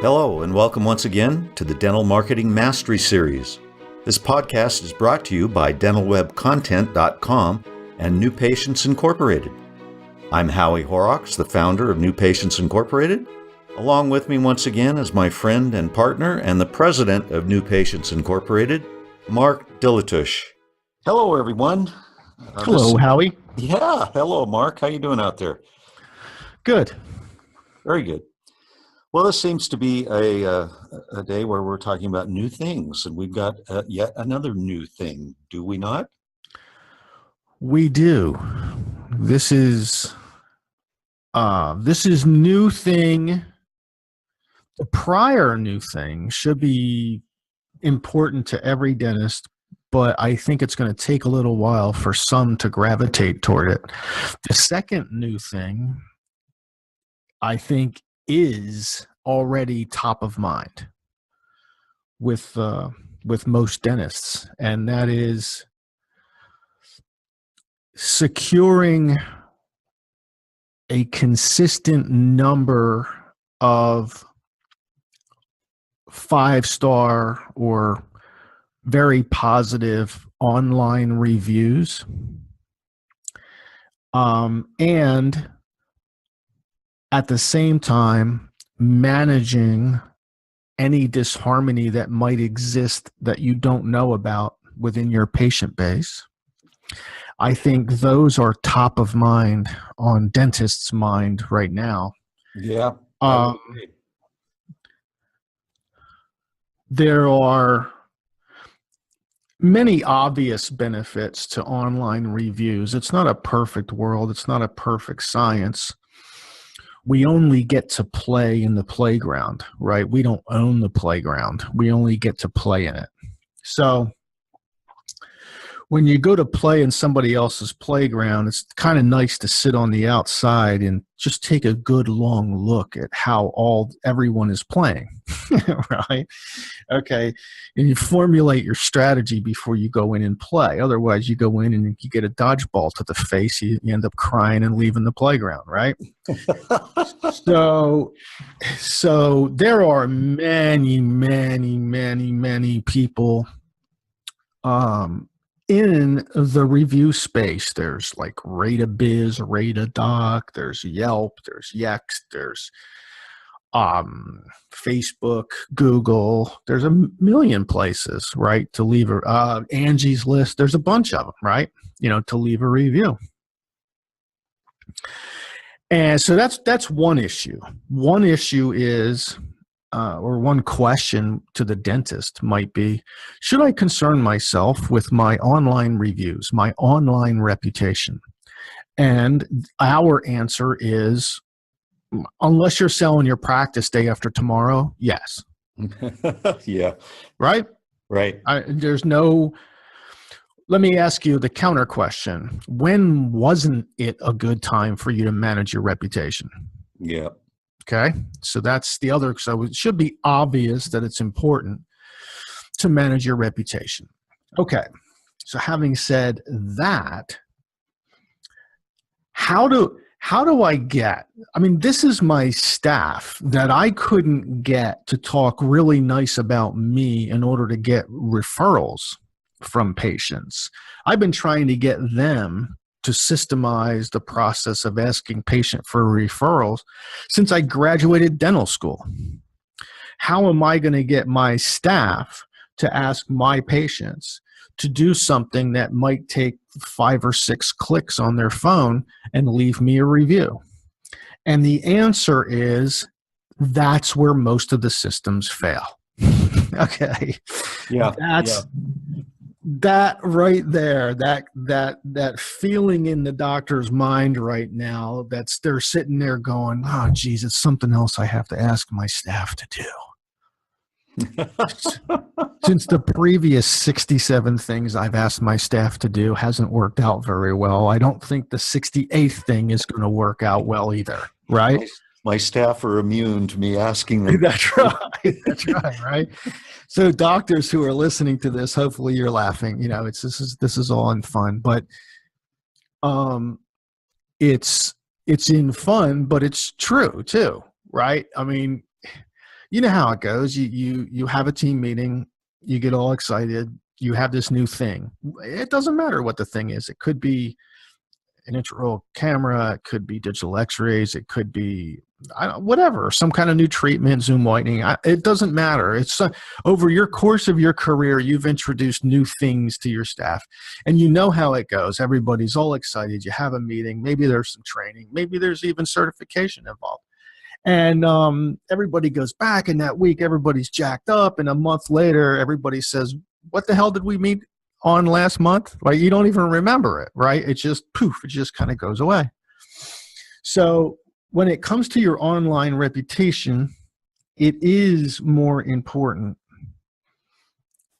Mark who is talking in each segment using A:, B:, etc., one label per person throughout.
A: Hello, and welcome once again to the Dental Marketing Mastery Series. This podcast is brought to you by dentalwebcontent.com and New Patients Incorporated. I'm Howie Horrocks, the founder of New Patients Incorporated. Along with me once again is my friend and partner and the president of New Patients Incorporated, Mark Dilatush. Hello, everyone.
B: Hello, Howie.
A: Yeah, hello, Mark. How you doing out there?
B: Good.
A: Very good. Well, this seems to be a day where we're talking about new things, and we've got yet another new thing, do we not?
B: We do. This is new thing. The prior new thing should be important to every dentist, but I think it's going to take a little while for some to gravitate toward it. The second new thing, I think, is already top of mind with most dentists, and that is securing a consistent number of 5-star or very positive online reviews, and at the same time, managing any disharmony that might exist that you don't know about within your patient base. I think those are top of mind on dentists' mind right now.
A: Yeah.
B: There are many obvious benefits to online reviews. It's not a perfect world. It's not a perfect science. We only get to play in the playground, right? We don't own the playground. We only get to play in it. So when you go to play in somebody else's playground, it's kind of nice to sit on the outside and just take a good long look at how everyone is playing, right? Okay, and you formulate your strategy before you go in and play. Otherwise, you go in and you get a dodgeball to the face, you end up crying and leaving the playground, right? So there are many people in the review space. There's like Rate-A-Biz, Rate-A-Doc, there's Yelp, there's Yext, there's Facebook, Google. There's a million places, right, to leave Angie's List. There's a bunch of them, right, to leave a review. And so that's one issue. One issue is, or one question to the dentist might be, should I concern myself with my online reviews, my online reputation? And our answer is, unless you're selling your practice day after tomorrow, yes.
A: Yeah.
B: Right?
A: Right.
B: Let me ask you the counter question. When wasn't it a good time for you to manage your reputation?
A: Yeah.
B: Okay. So that's the other. So it should be obvious that it's important to manage your reputation. Okay. So having said that, how do I get, this is my staff that I couldn't get to talk really nice about me in order to get referrals from patients. I've been trying to get them to systemize the process of asking patient for referrals since I graduated dental school. How am I going to get my staff to ask my patients to do something that might take 5 or 6 clicks on their phone and leave me a review? And the answer is, that's where most of the systems fail. Okay.
A: Yeah.
B: That right there, that feeling in the doctor's mind right now, they're sitting there going, oh, geez, it's something else I have to ask my staff to do. Since the previous 67 things I've asked my staff to do hasn't worked out very well, I don't think the 68th thing is going to work out well either, right?
A: My staff are immune to me asking them.
B: That's right. That's right. So doctors who are listening to this, hopefully you're laughing. This is all in fun, but it's in fun, but it's true too, right? you know how it goes. You have a team meeting, you get all excited, you have this new thing. It doesn't matter what the thing is. It could be an intraoral camera, it could be digital x-rays, it could be whatever, some kind of new treatment, Zoom whitening. It doesn't matter. It's over your course of your career, you've introduced new things to your staff, and you know how it goes. Everybody's all excited. You have a meeting. Maybe there's some training. Maybe there's even certification involved. And everybody goes back, and that week everybody's jacked up, and a month later everybody says, what the hell did we meet on last month? Right? You don't even remember it, right? It just poof, it just kind of goes away. So when it comes to your online reputation, it is more important.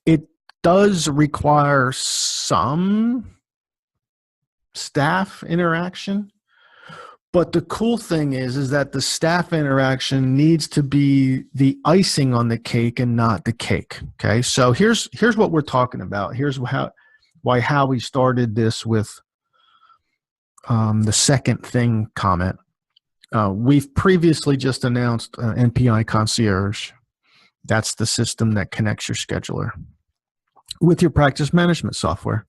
B: It does require some staff interaction, but the cool thing is that the staff interaction needs to be the icing on the cake and not the cake. Okay, so here's what we're talking about. Here's how we started this with the second thing comment. We've previously just announced NPI Concierge. That's the system that connects your scheduler with your practice management software.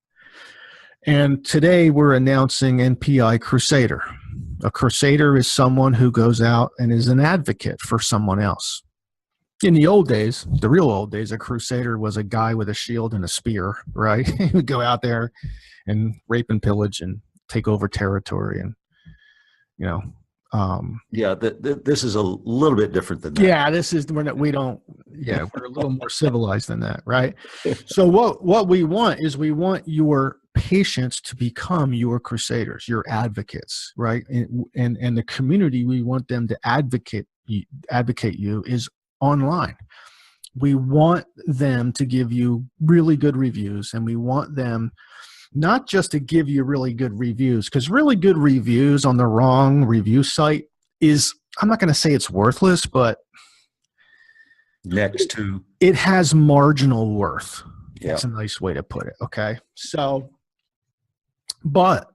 B: And today we're announcing NPI Crusader. A crusader is someone who goes out and is an advocate for someone else. In the old days, the real old days, a crusader was a guy with a shield and a spear, right? He would go out there and rape and pillage and take over territory, and
A: this is a little bit different than that.
B: Yeah, we're a little more civilized than that, right? So what we want is we want your patients to become your crusaders, your advocates, right? And the community we want them to advocate you is online. We want them to give you really good reviews, and we want them not just to give you really good reviews, because really good reviews on the wrong review site is, I'm not going to say it's worthless, but it has marginal worth. Yeah. That's a nice way to put it. Okay. So, but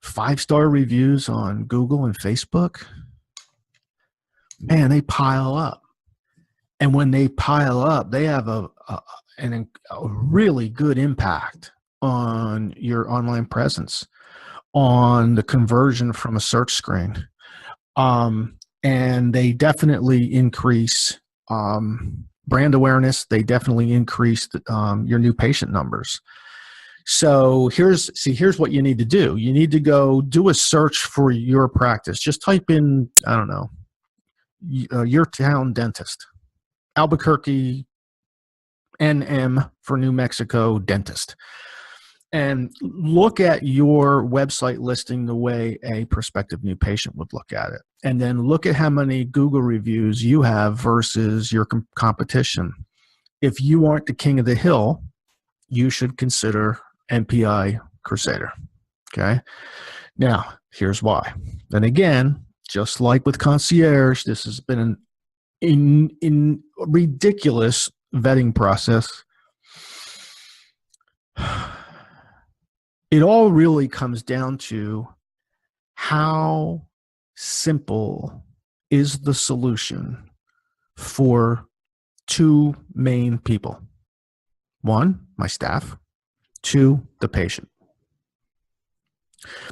B: 5-star reviews on Google and Facebook, man, they pile up. And when they pile up, they have a really good impact on your online presence, on the conversion from a search screen. And they definitely increase brand awareness. They definitely increase your new patient numbers. So here's what you need to do. You need to go do a search for your practice. Just type in, I don't know, your town dentist, Albuquerque, NM for New Mexico dentist, and look at your website listing the way a prospective new patient would look at it. And then look at how many Google reviews you have versus your competition. If you aren't the king of the hill, you should consider NPI Crusader. Okay. Now, here's why. And again, just like with Concierge, this has been in ridiculous vetting process. It all really comes down to how simple is the solution for two main people. One, my staff. Two, the patient.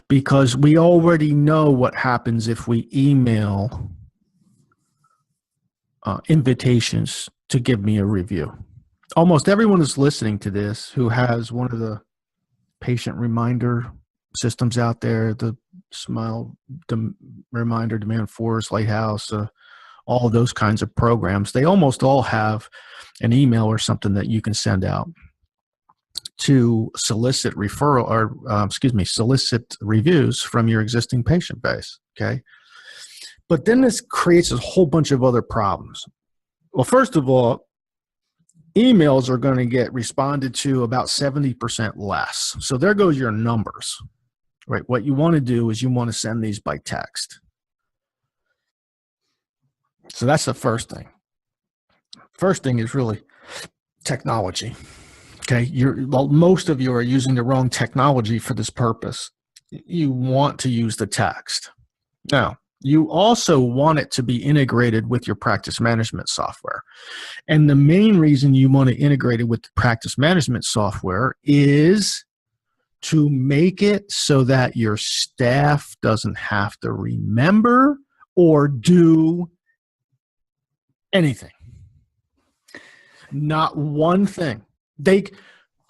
B: Because we already know what happens if we email invitations to give me a reminder. Almost everyone who's listening to this who has one of the patient reminder systems out there, the Smile Reminder, Demand Force, Lighthouse, all of those kinds of programs, they almost all have an email or something that you can send out to solicit solicit reviews from your existing patient base. Okay. But then this creates a whole bunch of other problems. Well, first of all, emails are going to get responded to about 70% less. So there goes your numbers, right? What you want to do is you want to send these by text. So that's the first thing. First thing is really technology. Okay, most of you are using the wrong technology for this purpose. You want to use the text. Now, you also want it to be integrated with your practice management software. And the main reason you want to integrate it with the practice management software is to make it so that your staff doesn't have to remember or do anything. Not one thing.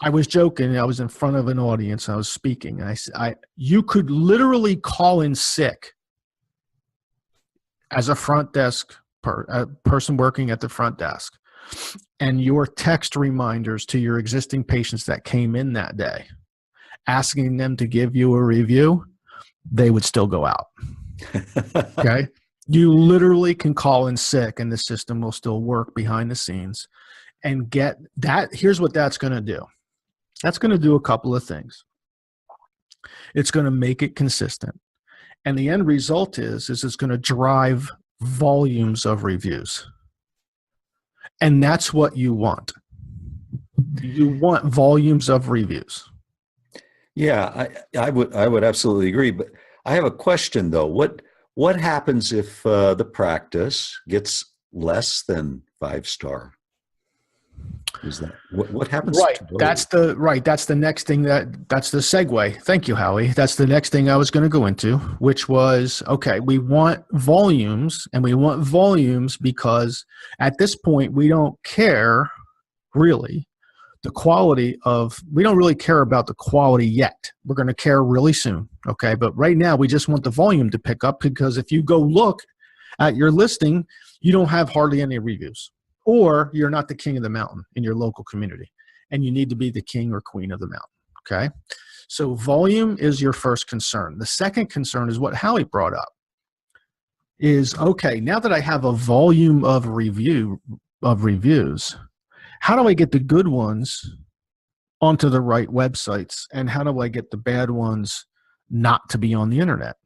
B: I was joking. I was in front of an audience. I was speaking. You could literally call in sick as a front desk a person working at the front desk, and your text reminders to your existing patients that came in that day, asking them to give you a review, they would still go out. Okay. You literally can call in sick and the system will still work behind the scenes and get that. Here's what that's going to do. That's going to do a couple of things. It's going to make it consistent. And the end result is it's going to drive volumes of reviews. And that's what you want. You want volumes of reviews.
A: Yeah, I would absolutely agree. But I have a question though. What happens if the practice gets less than 5-star? Is that what happens?
B: Right.
A: To
B: That's the next thing that's the segue. Thank you, Howie. That's the next thing I was going to go into, which was, okay, we want volumes, and we want volumes because at this point we don't care really we don't really care about the quality yet. We're going to care really soon. Okay. But right now we just want the volume to pick up, because if you go look at your listing, you don't have hardly any reviews, or you're not the king of the mountain in your local community, and you need to be the king or queen of the mountain. Okay. So volume is your first concern. The second concern is what Howie brought up is, okay, now that I have a volume of reviews, how do I get the good ones onto the right websites? And how do I get the bad ones not to be on the internet?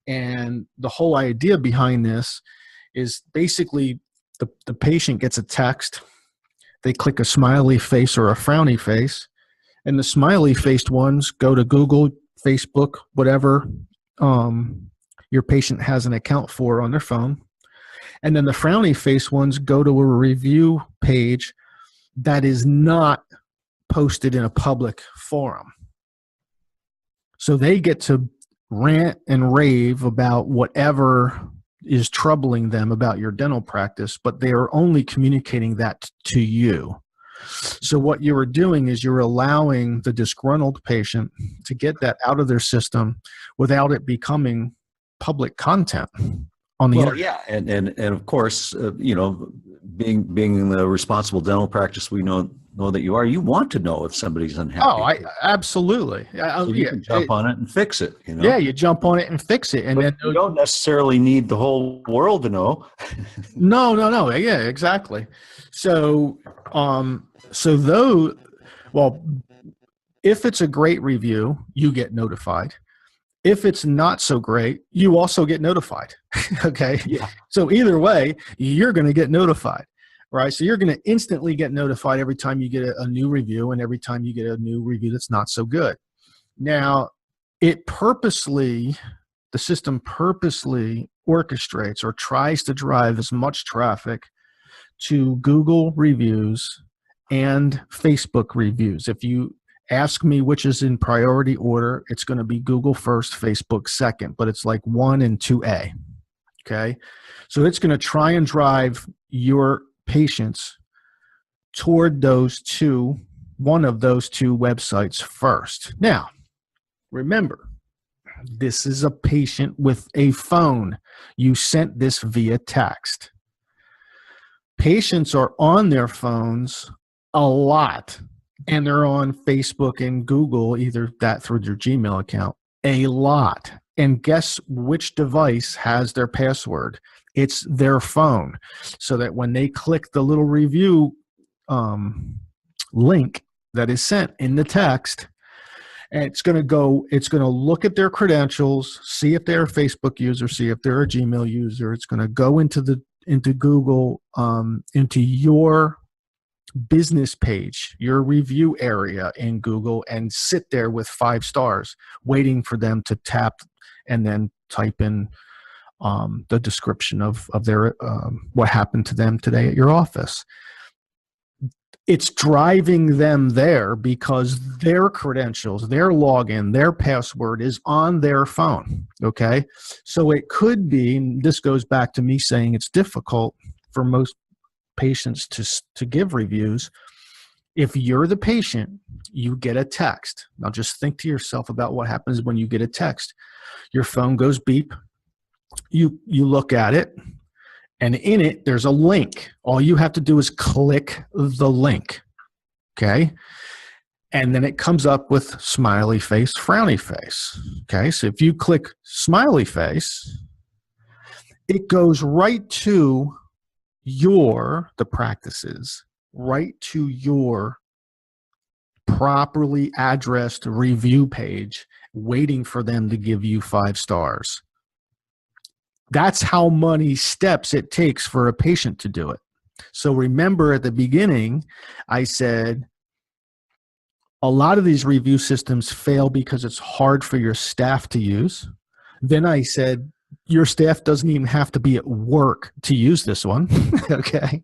B: And the whole idea behind this is basically the patient gets a text. They click a smiley face or a frowny face, and the smiley faced ones go to Google, Facebook, whatever your patient has an account for on their phone. And then the frowny face ones go to a review page that is not posted in a public forum. So they get to rant and rave about whatever is troubling them about your dental practice, but they are only communicating that to you. So what you are doing is you're allowing the disgruntled patient to get that out of their system without it becoming public content on the internet.
A: Yeah, and of course, being the responsible dental practice we know that you are, you want to know if somebody's unhappy.
B: Oh, absolutely.
A: So you can jump on it and fix it.
B: Yeah, you jump on it and fix it, and
A: but
B: then
A: you don't necessarily need the whole world to know.
B: No. Yeah, exactly. So, if it's a great review, you get notified. If it's not so great, you also get notified. Okay.
A: Yeah.
B: So either way, you're going to get notified, right? So you're going to instantly get notified every time you get a new review, and every time you get a new review that's not so good. Now, the system purposely orchestrates or tries to drive as much traffic to Google reviews and Facebook reviews. If you ask me which is in priority order, it's going to be Google first, Facebook second, but it's like 1 and 2A. Okay. So it's going to try and drive your patients toward one of those two websites first. Now, remember, this is a patient with a phone. You sent this via text. Patients are on their phones a lot, and they're on Facebook and Google, either that through their Gmail account, a lot. And guess which device has their password? It's their phone. So that when they click the little review link that is sent in the text, and it's going to look at their credentials, see if they're a Facebook user, see if they're a Gmail user. It's going to go into Google, into your business page, your review area in Google, and sit there with 5 stars waiting for them to tap and then type in the description of their what happened to them today at your office. It's driving them there because their credentials, their login, their password is on their phone, okay? So it could be, and this goes back to me saying it's difficult for most patients to give reviews. If you're the patient, you get a text. Now just think to yourself about what happens when you get a text. Your phone goes beep. You look at it. And in it, there's a link. All you have to do is click the link, okay? And then it comes up with smiley face, frowny face, okay? So if you click smiley face, it goes right to the practices, right to your properly addressed review page, waiting for them to give you 5 stars. That's how many steps it takes for a patient to do it. So remember at the beginning, I said a lot of these review systems fail because it's hard for your staff to use. Then I said your staff doesn't even have to be at work to use this one. Okay.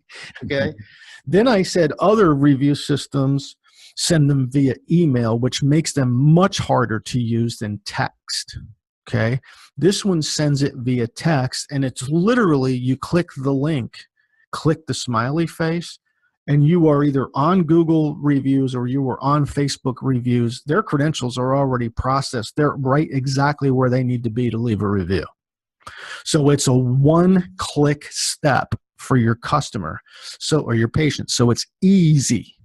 B: Then I said other review systems send them via email, which makes them much harder to use than text. Okay. This one sends it via text, and it's literally you click the link, click the smiley face, and you are either on Google reviews or you are on Facebook reviews. Their credentials are already processed. They're right exactly where they need to be to leave a review. So it's a one-click step for your customer, or your patient. So it's easy.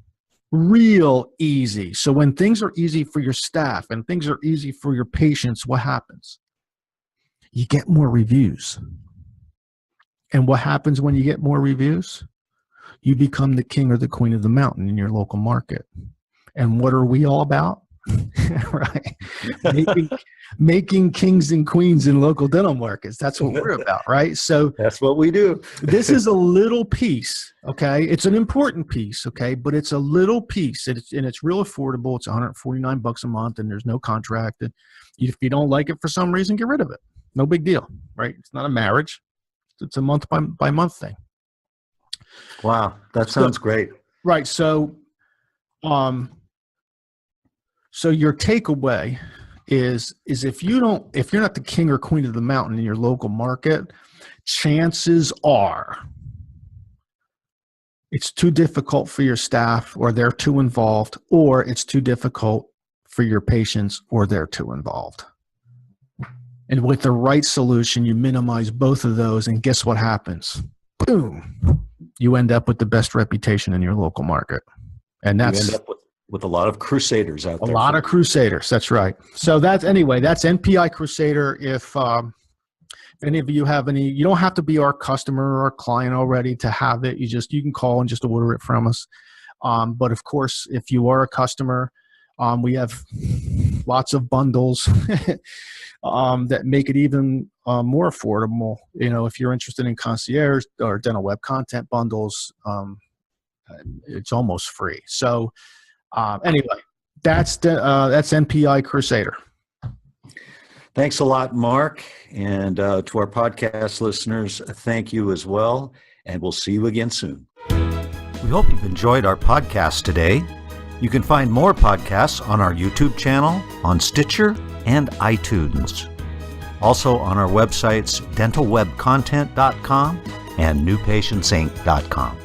B: Real easy. So when things are easy for your staff and things are easy for your patients, what happens? You get more reviews. And what happens when you get more reviews? You become the king or the queen of the mountain in your local market. And what are we all about? Right? Making kings and queens in local dental markets. That's what we're about, right? So
A: that's what we do.
B: This is a little piece, okay? It's an important piece, okay? But it's a little piece, and it's real affordable. It's $149 a month, and there's no contract. And if you don't like it for some reason, get rid of it. No big deal, right? It's not a marriage. It's a month by month thing.
A: Wow, that sounds great.
B: Right. So your takeaway is if you're not the king or queen of the mountain in your local market, chances are it's too difficult for your staff, or they're too involved, or it's too difficult for your patients, or they're too involved. And with the right solution, you minimize both of those, and guess what happens? Boom. You end up with the best reputation in your local market. And that's
A: you end up with a lot of crusaders out there.
B: A lot of crusaders. That's right. So that's NPI Crusader. If any of you have any, you don't have to be our customer or client already to have it. You can call and just order it from us. But of course, if you are a customer, we have lots of bundles that make it even more affordable. If you're interested in concierge or dental web content bundles, it's almost free. So anyway, that's NPI Crusader.
A: Thanks a lot, Mark. And to our podcast listeners, thank you as well. And we'll see you again soon. We hope you've enjoyed our podcast today. You can find more podcasts on our YouTube channel, on Stitcher, and iTunes. Also on our websites, dentalwebcontent.com and newpatientsinc.com.